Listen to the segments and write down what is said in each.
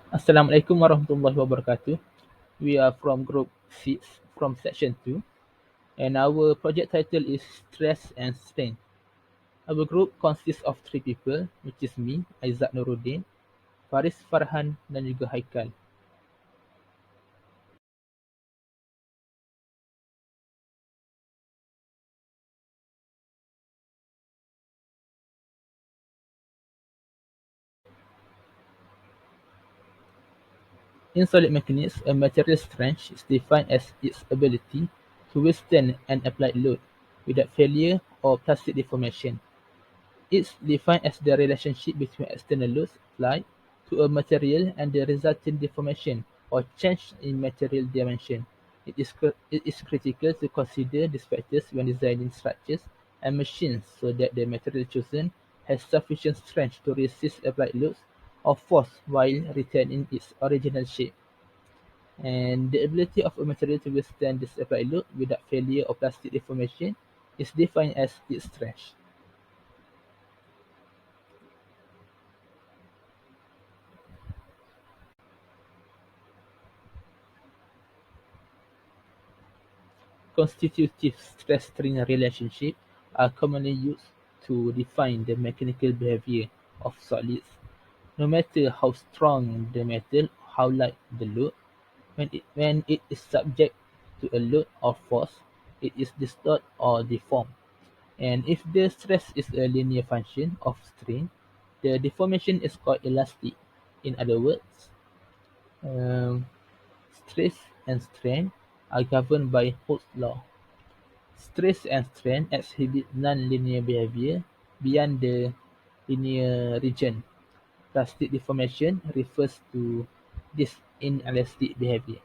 Assalamualaikum warahmatullahi wabarakatuh. We are from Group 6 from Section 2 and our project title is Stress and Strain. Our group consists of 3 people, which is me, Aizat Nuruddin, Faris Farhan dan juga Haikal. In solid mechanics, a material's strength is defined as its ability to withstand an applied load without failure or plastic deformation. It's defined as the relationship between external loads applied to a material and the resulting deformation or change in material dimension. It is critical to consider these factors when designing structures and machines so that the material chosen has sufficient strength to resist applied loads or force while retaining its original shape. And the ability of a material to withstand this applied load without failure or plastic deformation is defined as its strength. Constitutive stress-strain relationships are commonly used to define the mechanical behavior of solids. No matter how strong the metal or how light the load, when it is subject to a load or force, it is distorted or deformed. And if the stress is a linear function of strain, the deformation is called elastic. In other words, um, stress and strain are governed by Holt's law. Stress and strain exhibit non-linear behavior beyond the linear region. Plastic deformation refers to this inelastic behavior.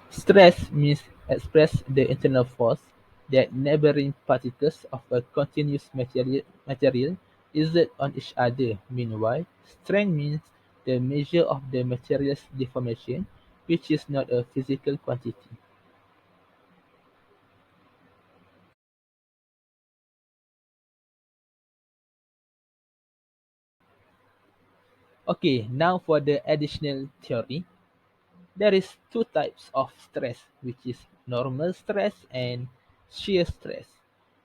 Stress means express the internal force that neighboring particles of a continuous material exert on each other. Meanwhile, strain means the measure of the material's deformation, which is not a physical quantity. Okay, now for the additional theory. There is two types of stress, which is normal stress and shear stress.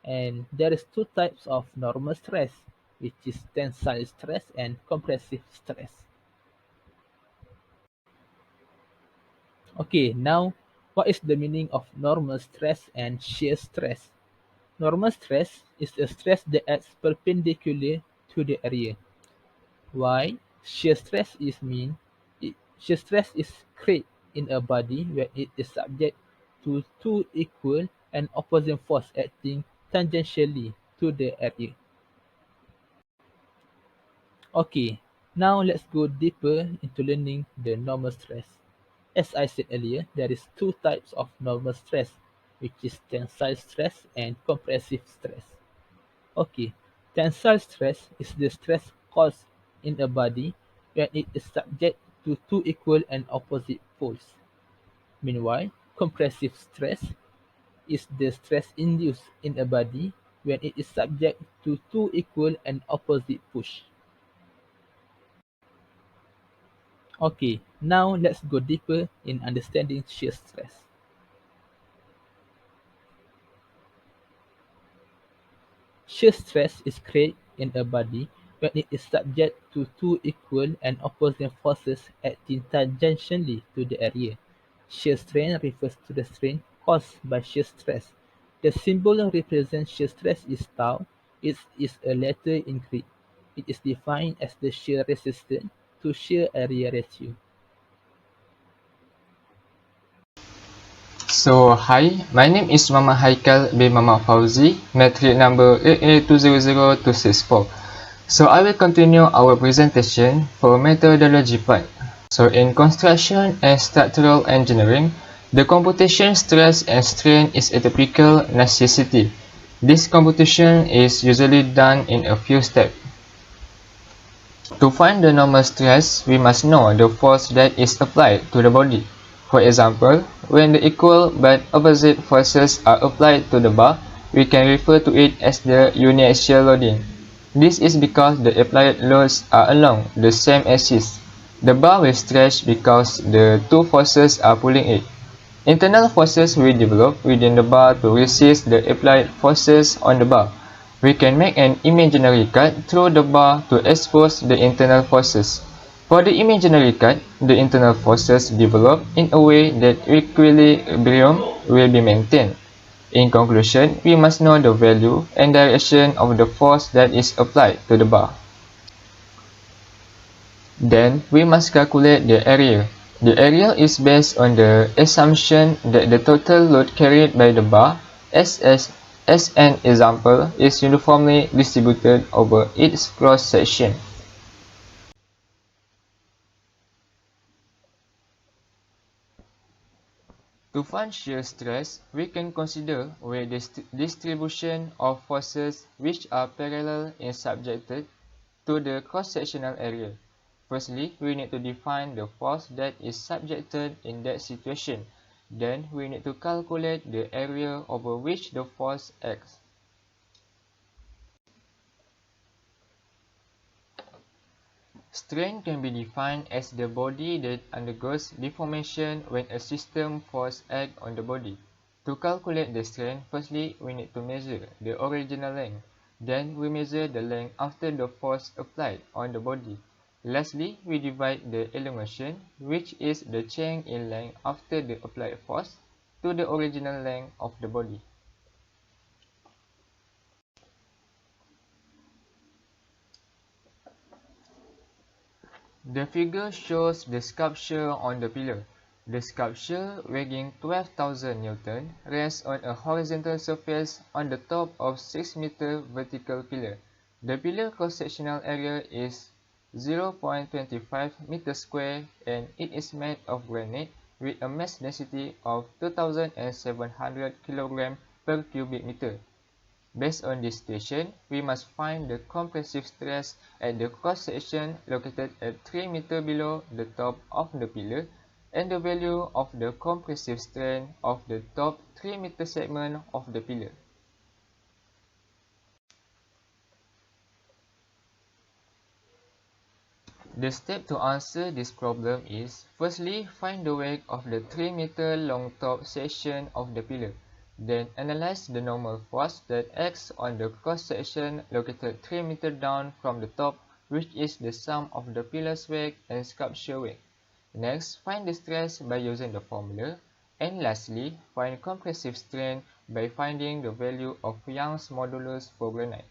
And there is two types of normal stress, which is tensile stress and compressive stress. Okay, now what is the meaning of normal stress and shear stress? Normal stress is a stress that acts perpendicular to the area. Why? Shear stress is mean shear stress is created in a body where it is subject to two equal and opposing force acting tangentially to the area. Okay, now let's go deeper into learning the normal stress. As I said earlier, there is two types of normal stress, which is tensile stress and compressive stress. Okay, tensile stress is the stress caused in a body when it is subject to two equal and opposite poles. Meanwhile, compressive stress is the stress induced in a body when it is subject to two equal and opposite push. Okay, now let's go deeper in understanding shear stress. Shear stress is created in a body when it is subject to two equal and opposing forces acting tangentially to the area. Shear strain refers to the strain caused by shear stress. The symbol represents shear stress is tau. It is a letter in Greek. It is defined as the shear resistance to shear area ratio. So, hi, my name is Mama Haikal bin Mama Fauzi, metric number 88200264. So, I will continue our presentation for methodology part. So, in construction and structural engineering, the computation stress and strain is a typical necessity. This computation is usually done in a few steps. To find the normal stress, we must know the force that is applied to the body. For example, when the equal but opposite forces are applied to the bar, we can refer to it as the unit shear loading. This is because the applied loads are along the same axis. The bar will stretch because the two forces are pulling it. Internal forces will develop within the bar to resist the applied forces on the bar. We can make an imaginary cut through the bar to expose the internal forces. For the imaginary cut, the internal forces develop in a way that equilibrium will be maintained. In conclusion, we must know the value and direction of the force that is applied to the bar. Then, we must calculate the area. The area is based on the assumption that the total load carried by the bar, as an example, is uniformly distributed over its cross-section. To find shear stress, we can consider where the distribution of forces which are parallel is subjected to the cross-sectional area. Firstly, we need to define the force that is subjected in that situation. Then, we need to calculate the area over which the force acts. Strain can be defined as the body that undergoes deformation when a system force acts on the body. To calculate the strain, firstly we need to measure the original length. Then we measure the length after the force applied on the body. Lastly, we divide the elongation, which is the change in length after the applied force, to the original length of the body. The figure shows the sculpture on the pillar. The sculpture, weighing 12,000 Newton, rests on a horizontal surface on the top of 6-meter vertical pillar. The pillar cross-sectional area is 0.25 meters square and it is made of granite with a mass density of 2,700 kg per cubic meter. Based on this situation, we must find the compressive stress at the cross-section located at 3 meters below the top of the pillar and the value of the compressive strain of the top 3-meter segment of the pillar. The step to answer this problem is, firstly, find the weight of the 3-meter long top section of the pillar. Then analyze the normal force that acts on the cross-section located 3 meters down from the top, which is the sum of the pillar's weight and sculpture weight. Next, find the stress by using the formula. And lastly, find compressive strain by finding the value of Young's modulus for granite.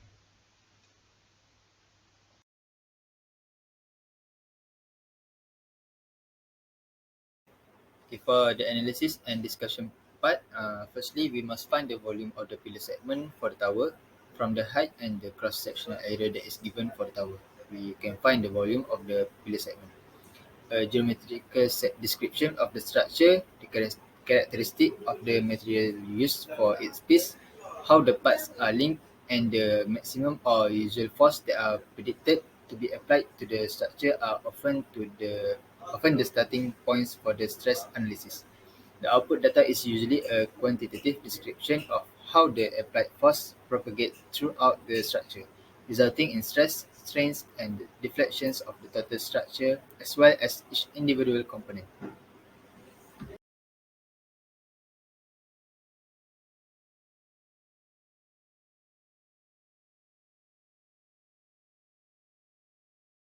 Okay, for the analysis and discussion part, firstly, we must find the volume of the pillar segment for the tower from the height and the cross-sectional area that is given for the tower. We can find the volume of the pillar segment. A geometrical description of the structure, the characteristic of the material used for its piece, how the parts are linked, and the maximum or usual force that are predicted to be applied to the structure are often the starting points for the stress analysis. The output data is usually a quantitative description of how the applied force propagates throughout the structure, resulting in stress, strains, and deflections of the total structure as well as each individual component.